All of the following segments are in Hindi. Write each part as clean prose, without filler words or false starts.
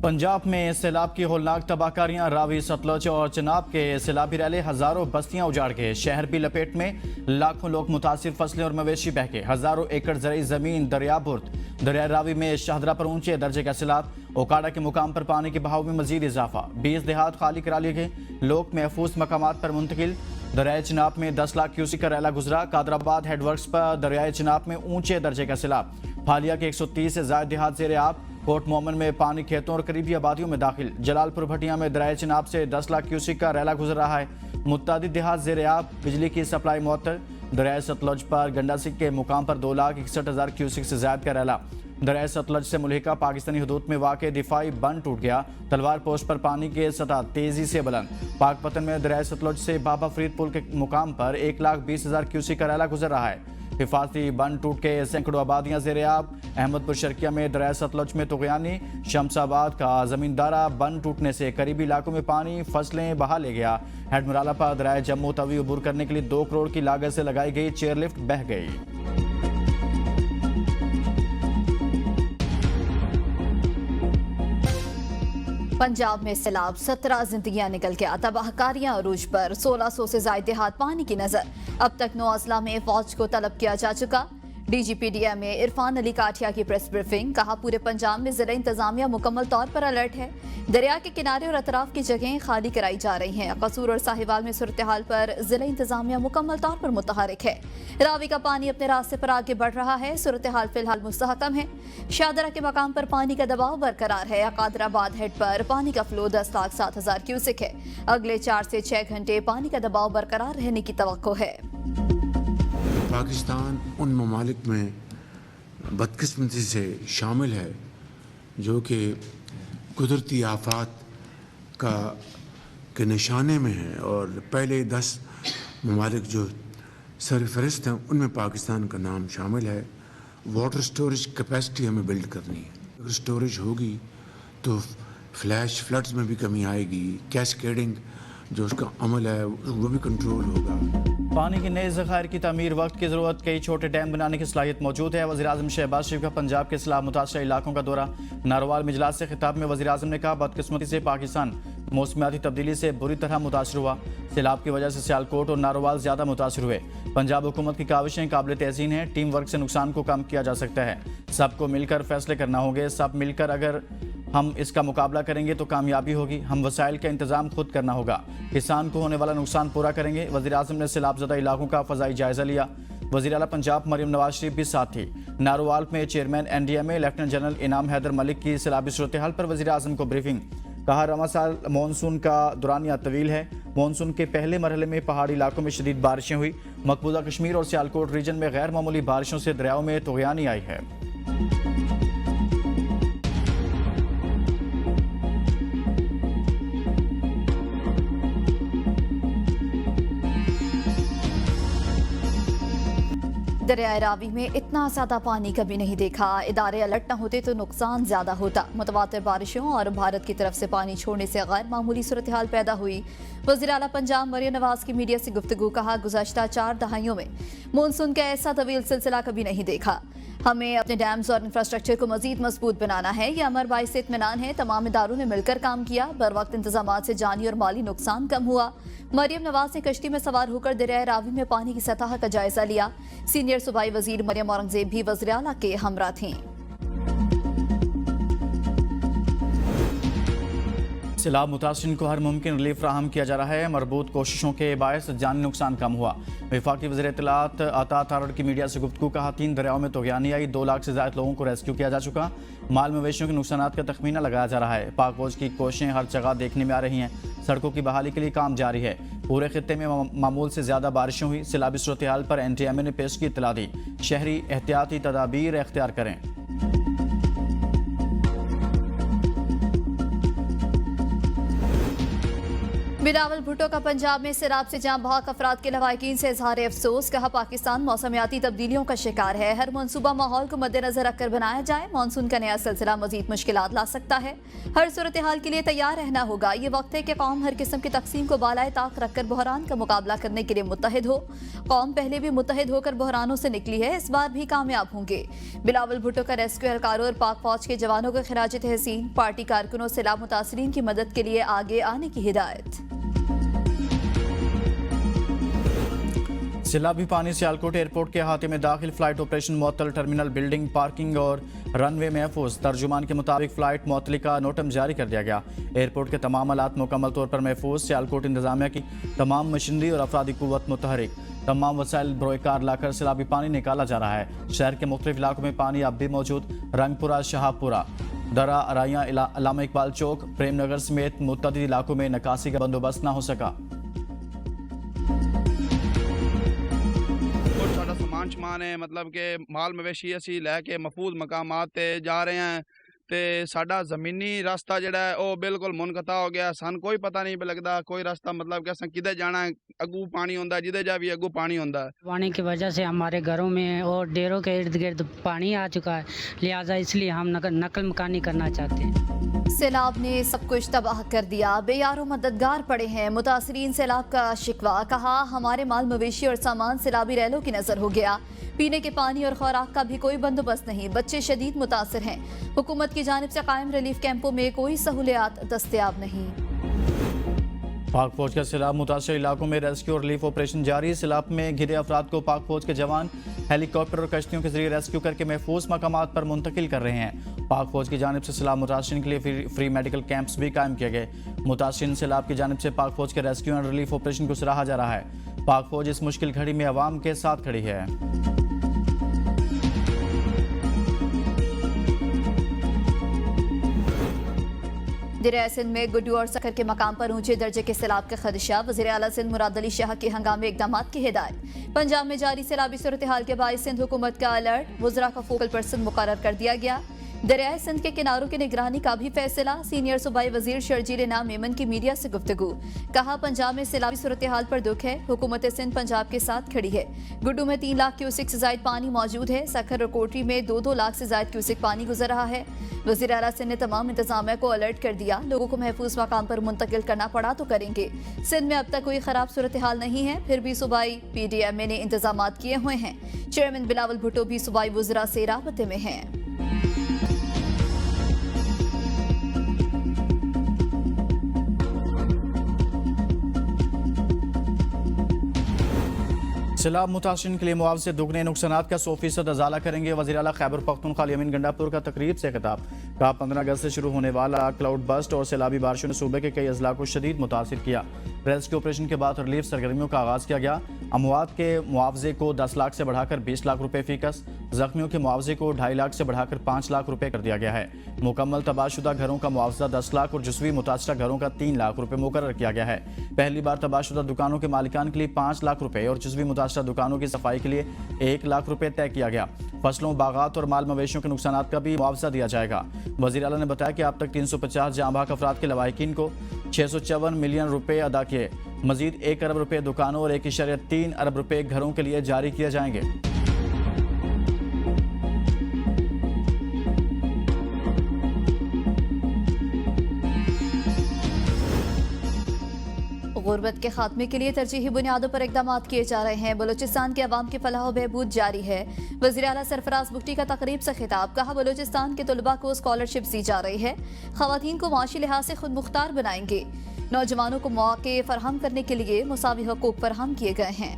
पंजाब में सैलाब की होलनाक तबाहकारियां, रावी, सतलुज और चिनाब के सैलाबी रैले हजारों बस्तियां उजाड़ गए। शहर भी लपेट में, लाखों लोग मुतासिर, फसलें और मवेशी बह गए। हजारों एकड़ ज़रई जमीन दरियाबुर्द। दरिया रावी में शाहदरा पर ऊंचे दर्जे का सैलाब। ओकाड़ा के मुकाम पर पानी के बहाव में मजीद इजाफा। 20 देहात खाली करा लिए गए, लोग महफूज मकामात पर मुंतकिल। दरियाए चिनाब में 10 लाख क्यूसिक का रैला गुजरा। कादराबाद हेडवर्क्स पर दरियाए चिनाब में ऊंचे दर्जे का सैलाब। फालिया के 130 से ज्यादा देहात ज़ेरे आब। कोट मोमन में पानी खेतों और करीबी आबादियों में दाखिल। जलालपुर भटिया में दरियाए चिनाब से 10 लाख क्यूसिक का रैला गुजर रहा है। मुत्तादिद देहात ज़ेरे आब, बिजली की सप्लाई मुअत्तल। दरियाए सतलुज पर गंडासिक के मुकाम पर 2,61,000 क्यूसिक से ज्यादा का रैला। दरियाए सतलुज से मुल्हिका पाकिस्तानी हदूद में वाक़ दिफाई बंद टूट गया। तलवार पोस्ट पर पानी की सतह तेजी से बुलंद। पाकपतन में दरियाए सतलुज से बाबा फरीद पुल के मुकाम पर 1,20,000 क्यूसिक का रैला गुजर रहा है। हिफाजती बंद टूट के सैकड़ों आबादियां ज़ेरे आब। अहमदपुर शर्किया में दरियाए सतलुज में तुग़यानी। शमसाबाद का ज़मींदारा बंद टूटने से करीबी इलाकों में पानी फसलें बहा ले गया। हेडमराला पर दरियाए जम्मू तवी अबूर करने के लिए 2 करोड़ की लागत से लगाई गई चेयरलिफ्ट बह गई। पंजाब में सैलाब, 17 जिंदगियां निकल गया। तबाहकारियां अरूज पर, 1600 से ज्यादा देहात पानी की नजर। अब तक 9 अजला में फौज को तलब किया जा चुका। DGPDM में इरफान अली काठिया की प्रेस ब्रीफिंग। कहा, पूरे पंजाब में जिला इंतजामिया मुकम्मल तौर पर अलर्ट है। दरिया के किनारे और अतराफ की जगहें खाली कराई जा रही हैं। कसूर और साहिवाल में सूरत हाल पर जिला इंतजामिया मुकम्मल तौर पर मुतहरिक है। रावी का पानी अपने रास्ते पर आगे बढ़ रहा है। सूरत हाल फिलहाल मुस्तहकम है। शाहदरा के मकाम पर पानी का दबाव बरकरार है। कादराबाद हेड पर पानी का फ्लो 10,07,000 क्यूसिक है। अगले 4 से 6 घंटे पानी का दबाव बरकरार रहने की तवक्को है। पाकिस्तान उन ममालिक में बदकिस्मती से शामिल है जो कि कुदरती आफात के निशाने में है, और पहले 10 ममालिक जो सरफहरिस्त हैं उनमें पाकिस्तान का नाम शामिल है। वाटर स्टोरेज कैपेसिटी हमें बिल्ड करनी है। अगर स्टोरेज होगी तो फ्लैश फ्लड्स में भी कमी आएगी। कैस्केडिंग जो उसका अमल है वो भी कंट्रोल होगा। पानी के नए ज़खायर की तमीर वक्त की ज़रूरत। कई छोटे डैम बनाने की सलाहियत मौजूद है। वज़ीर-ए-आज़म शहबाज शरीफ का पंजाब के सैलाब मुतासर इलाकों का दौरा। नारोवाल में इजलास से खिताब में वज़ीर-ए-आज़म ने कहा, बदकिस्मती से पाकिस्तान मौसमियाती तब्दीली से बुरी तरह मुतासर हुआ। सैलाब की वजह से सियालकोट और नारोवाल ज़्यादा मुतासर हुए। पंजाब हुकूमत की काविशें काबिल तहसीन हैं। टीम वर्क से नुकसान को कम किया जा सकता है। सबको मिलकर फैसले करना होंगे। सब मिलकर अगर हम इसका मुकाबला करेंगे तो कामयाबी होगी। हम वसाइल का इंतजाम खुद करना होगा। किसान को होने वाला नुकसान पूरा करेंगे। वज़ीर-ए-आज़म ने सैलाबज़दा इलाकों का फ़ज़ाई जायज़ा लिया। वज़ीर आला पंजाब मरियम नवाज शरीफ भी साथ थी। नारोवाल में चेयरमैन NDMA लेफ्टिनेंट जनरल इनाम हैदर मलिक की सैलाबी सूरत हाल पर वज़ीर-ए-आज़म को ब्रीफिंग। कहा, रवां साल मानसून का दौरानिया तवील है। मानसून के पहले मरहले में पहाड़ी इलाकों में शदीद बारिशें हुई। मकबूजा कश्मीर और सियालकोट रीजन में गैर मामूली बारिशों से दरियाओं में तुग़यानी आई है। दरियाए रावी में इतना ज्यादा पानी कभी नहीं देखा। इदारे अलर्ट न होते तो नुकसान ज्यादा होता। मुतवातिर बारिशों और भारत की तरफ से पानी छोड़ने से गैर मामूली सूरत हाल पैदा हुई। वज़ीर आला पंजाब मरियम नवाज की मीडिया से गुफ्तगू। कहा, गुज़श्ता 4 दहाइयों में मानसून का ऐसा तवील सिलसिला कभी नहीं देखा। हमें अपने डैम्स और इंफ्रास्ट्रक्चर को मजीद मजबूत बनाना है। यह अमर बाइस इत्मीनान है। तमाम इदारों ने मिलकर काम किया। बर वक्त इंतजाम से जानी और माली नुकसान कम हुआ। मरियम नवाज ने कश्ती में सवार होकर दरियाए रावी में पानी की सतह का जायजा लिया। सीनियर सूबाई वजीर मरियम औरंगजेब भी वज़ीर आला के हमरा थीं। सैलाब मुतासिरीन को हर मुमकिन रिलीफ फ्राहम किया जा रहा है। मरबूत कोशिशों के बायस जानी नुकसान कम हुआ। वफाकी वज़ीर इत्तलात अता तारड़ की मीडिया से गुफ्तगू। कहा, 3 दरियाओं में तुग़यानी आई। 2 लाख से ज़्यादा लोगों को रेस्क्यू किया जा चुका। माल मवेशियों के नुकसान का तखमीना लगाया जा रहा है। पाक फौज की कोशिशें हर जगह देखने में आ रही हैं। सड़कों की बहाली के लिए काम जारी है। पूरे खित्ते में मामूल से ज़्यादा बारिशें हुई। सैलाबी सूरत हाल पर NTMA ने पेश की इत्तला दी। शहरी एहतियाती तदाबीर इख्तियार करें। बिलावल भुट्टो का पंजाब में सैलाब से जाम बहक अफराद के लवाहिकीन से इजहार अफसोस। कहा पाकिस्तान मौसमियाती तब्दीलियों का शिकार है, हर मनसूबा माहौल को मद्देनजर रखकर बनाया जाए। मानसून का नया सिलसिला मजीद मुश्किलात ला सकता है, हर सूरत हाल के लिए तैयार रहना होगा। ये वक्त है कि कौम हर किस्म की तकसीम को बालाए ताक रखकर बहरान का मुकाबला करने के लिए मुत्तहिद हो। कौम पहले भी मुत्तहिद होकर बहरानों से निकली है, इस बार भी कामयाब होंगे। बिलावल भुट्टो का रेस्क्यू एहलकारों और पाक फौज के जवानों को खिराज तहसीन। पार्टी कारकुनों सैलाब मुतासरीन की मदद के लिए आगे आने की हिदायत। सैलाबी पानी सियालकोट एयरपोर्ट के अहाते में दाखिल, फ्लाइट ऑपरेशन मुअत्तल, टर्मिनल, बिल्डिंग, पार्किंग और रनवे महफूज। तर्जुमान के मुताबिक फ्लाइट मुअत्तली का नोटम जारी कर दिया गया। एयरपोर्ट के तमाम आलात मुकम्मल तौर पर महफूज। सियालकोट इंतजामिया की तमाम मशीनरी और अफरादी कुव्वत मुतहरिक, तमाम वसाइल बरोकार लाकर सैलाबी पानी निकाला जा रहा है। शहर के मुख्तलिफ इलाकों में पानी अब भी मौजूद। रंगपुरा, शाहपुरा, दरा, अराइयाँ, अल्लामा इकबाल चौक, प्रेमनगर समेत मुतअद्दिद इलाकों में निकासी का बंदोबस्त न हो सका। समान है, मतलब कि माल मवेशी असी लैके महफूज मकामात ते जा रहे हैं ते साडा ज़मीनी रास्ता जिहड़ा है वो बिल्कुल मुनक़ता हो गया। सन कोई पता नहीं लगता कोई रास्ता, मतलब कि असें किधर जाना है। अगू पानी होंदा है, जिधर जा भी अगू पानी होंदा है। पानी की वजह से हमारे घरों में और डेरों के इर्द गिर्द पानी आ चुका है, लिहाजा इसलिए हम नकल मकानी करना चाहते हैं। सैलाब ने सब कुछ तबाह कर दिया, बेयारो मददगार पड़े हैं मुतासरीन। सैलाब का शिकवा, कहा हमारे माल मवेशी और सामान सैलाबी रैलों की नजर हो गया। पीने के पानी और खुराक का भी कोई बंदोबस्त नहीं, बच्चे शदीद मुतासर हैं। हुकूमत की जानिब से कायम रिलीफ कैंपों में कोई सहूलियात दस्तयाब नहीं। पाक फौज का सैलाब मुतासर इलाकों में रेस्क्यू और रिलीफ ऑपरेशन जारी। सैलाब में घिरे अफराद को पाक फौज के जवान हेलीकॉप्टर और कश्तियों के जरिए रेस्क्यू करके महफूज मकामात पर मुंतकिल कर रहे हैं। पाक फौज की जानिब से सैलाब मुतासरीन के लिए फ्री मेडिकल कैंप्स भी कायम किए गए। मुतासरीन सैलाब की जानिब से पाक फौज के रेस्क्यू एंड रिलीफ ऑपरेशन को सराहा जा रहा है। पाक फौज इस मुश्किल घड़ी में अवाम के साथ खड़ी है। दरिया सिंध में गुड्डू और सखर के मकाम पर ऊंचे दर्जे के सैलाब के खदशा। वज़ीर आला सिंध मुराद अली शाह के हंगामी इकदाम की हिदायत। पंजाब में जारी सैलाबी सूरत हाल के बाइस सिंध हुकूमत का अलर्ट, वज़रा का फोकल पर्सन मुकर्रर कर दिया गया। दरियाए सिंध के किनारों की निगरानी का भी फैसला। सीनियर सूबाई वजीर शर्जील नाम मेमन की मीडिया से गुफ्तगू, कहा पंजाब में सैलाबी सूरत हाल पर दुख है, हुकूमत सिंध पंजाब के साथ खड़ी है। गुड्डू में 3 लाख क्यूसिक से जायद पानी मौजूद है। सखर और कोटरी में 2-2 लाख से जायद क्यूसिक पानी गुजर रहा है। वज़ीर आला सिंध ने तमाम इंतजामिया को अलर्ट कर दिया, लोगों को महफूज मकाम पर मुंतकिल करना पड़ा तो करेंगे। सिंध में अब तक कोई खराब सूरत हाल नहीं है, फिर भी सूबाई PDMA ने इंतजाम किए हुए हैं। चेयरमैन बिलावल भुट्टो भी सूबाई वज़रा से राबते में हैं। सैलाब मुतासरीन के लिए मुआवजे दुगने नुकसानात का 100% अजाला करेंगे। वज़ीर आला खैबर पख्तूनख्वा यमीन गंडापुर का तकरीब से खिताब, कहा 15 अगस्त से शुरू होने वाला क्लाउड बस्ट और सैलाबी बारिशों ने सूबे के कई अजला को शदीद मुतासिर किया। रेस्क्यू ऑपरेशन के बाद रिलीफ सरगर्मियों का आगाज किया गया। अमवात के मुआवजे को 10 लाख से बढ़ाकर 20 लाख रुपए फीकस, जख्मियों के मुआवजे को 2.5 लाख से बढ़ाकर 5 लाख रुपए कर दिया गया है। मुकम्मल तबाहशुदा घरों का मुआवजा 10 लाख और जुज़वी मुतासरा घरों का 3 लाख रुपए मुकर्रर किया गया है। पहली बार तबाहशुदा दुकानों के मालिकान के लिए 5 लाख रुपए और जुज़वी मुतासरा दुकानों की सफाई के लिए 1 लाख रुपए तय किया गया। फसलों, बागात और माल मवेशियों के नुकसानात का भी मुआवजा दिया जाएगा। वज़ीर आला ने बताया कि अब तक 350 जाँबाक अफराद के लवाहिकीन को 654 मिलियन रुपए अदा किए। मजीद 1 अरब रुपए दुकानों और 1.3 अरब रुपए घरों के लिए जारी किए जाएंगे। गुर्बत के खात्मे के लिए तरजीही बुनियादों पर इकदाम किए जा रहे हैं। बलूचिस्तान के अवाम के फलाह बहबूद जारी है। वज़ीर आला सरफराज बुगटी का तकरीब से खिताब, कहा बलूचिस्तान के तलबा को स्कॉलरशिप दी जा रही है। खवातीन को माशी लिहाज से खुद मुख्तार बनाएंगे। नौजवानों को मौके फराहम करने के लिए मुसावी हकूक फराहम किए गए हैं।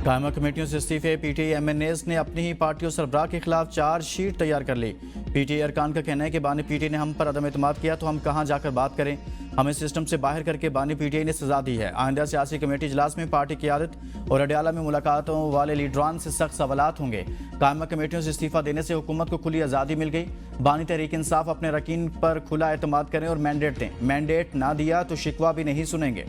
कायमा कमेटियों से इस्तीफे, PTI MNAs ने अपनी ही पार्टी और सरबराह के खिलाफ चार्जशीट तैयार कर ली। PTI अरकान का कहना है कि बानी PTI ने हम पर अदम एतमाद किया तो हम कहां जाकर बात करें, हमें सिस्टम से बाहर करके बानी PTI ने सजा दी है। आइंदा सियासी कमेटी इजलास में पार्टी क़यादत और अडयाला में मुलाकातों वाले लीडरान से सख्त सवालात होंगे। कायमा कमेटियों से इस्तीफा देने से हुकूमत को खुली आज़ादी मिल गई। बानी तहरीक इंसाफ अपने रकीन पर खुला एतमाद करें और मैंडेट दें। मैंडेट ना दिया तो शिकवा भी नहीं सुनेंगे।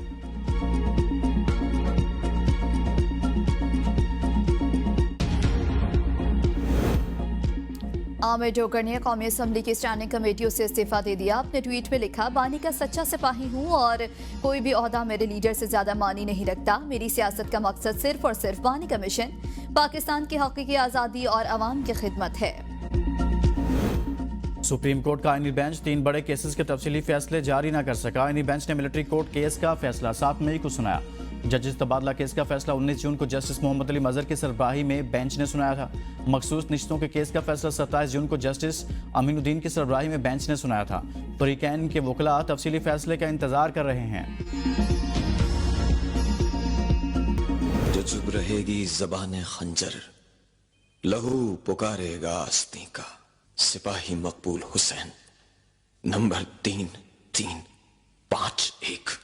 आमिर डोगर ने कौमी असम्बली की स्टैंडिंग कमेटियों से इस्तीफा दे दिया। अपने ट्वीट में लिखा, बानी का सच्चा सिपाही हूँ और कोई भी ओहदा मेरे लीडर से ज्यादा मानी नहीं रखता। मेरी सियासत का मकसद सिर्फ और सिर्फ बानी का मिशन पाकिस्तान की हकीकी आज़ादी और अवाम की खिदमत है। सुप्रीम कोर्ट का आईनी बेंच 3 बड़े केसेस के तफसीली फैसले जारी न कर सका। आईनी बेंच ने मिलिट्री कोर्ट केस का फैसला 7 मई को सुनाया। जजेस तबादला केस का फैसला 19 जून को जस्टिस मोहम्मद अली मजहर की सरबराही में बेंच ने सुनाया था। मखसूस निश्तों के केस का फैसला 27 जून को जस्टिस अमीनुद्दीन की सरबराही में बेंच ने सुनाया था। फरीकैन के वकला तफसीली फैसले का इंतजार कर रहे हैं। जो चुप रहेगी ज़बान खंजर, लहू पुकारेगा आस्ती का, सिपाही मकबूल हुसैन, नंबर 335139।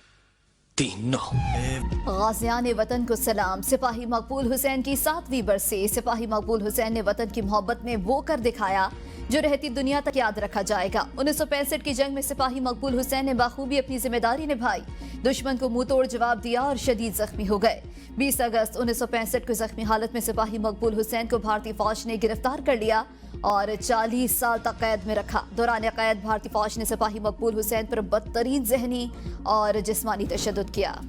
गाज़ियान वतन को सलाम। सिपाही मकबूल हुसैन की 7वीं बरसी। सिपाही मकबूल हुसैन ने वतन की मोहब्बत में वो कर दिखाया जो रहती दुनिया तक याद रखा जाएगा। 1965 की जंग में सिपाही मकबूल हुसैन ने बाखूबी अपनी जिम्मेदारी निभाई, दुश्मन को मुंह तोड़ जवाब दिया और शदीद जख्मी हो गए। 20 अगस्त 1965 को जख्मी हालत में सिपाही मकबूल हुसैन को भारतीय फौज ने गिरफ्तार कर लिया और 40 साल तक कैद में रखा। दौरान कैद भारतीय फौज ने सिपाही मकबूल हुसैन पर बदतरीन जहनी और जिस्मानी तशद्दुद किया।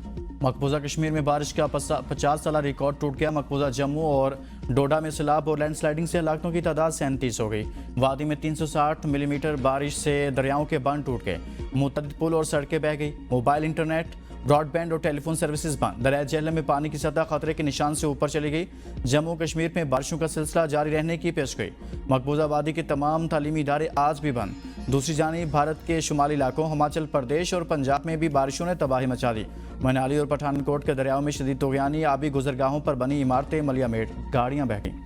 मकबूजा कश्मीर में बारिश का 50 साल रिकॉर्ड टूट गया। मकबूजा जम्मू और डोडा में सैलाब और लैंडस्लाइडिंग से हलाकतों की तादाद 37 हो गई। वादी में 360 मिलीमीटर बारिश से दरियाओं के बांध टूट गए। मुतअद्दिद पुल और सड़कें बह गई। मोबाइल, इंटरनेट, ब्रॉडबैंड और टेलीफोन सर्विसेज बंद। दरिया झेलम में पानी की सतह खतरे के निशान से ऊपर चली गई। जम्मू कश्मीर में बारिशों का सिलसिला जारी रहने की पेशगोई। मकबूजा वादी के तमाम तालीमी इदारे आज भी बंद। दूसरी जानिब भारत के शुमाली इलाकों हिमाचल प्रदेश और पंजाब में भी बारिशों ने तबाही मचा दी। मनाली और पठानकोट के दरियाओं में शदीद तूफ़ानी, आबी गुजरगाहों पर बनी इमारतें मलियामेट, गाड़ियां बह गईं।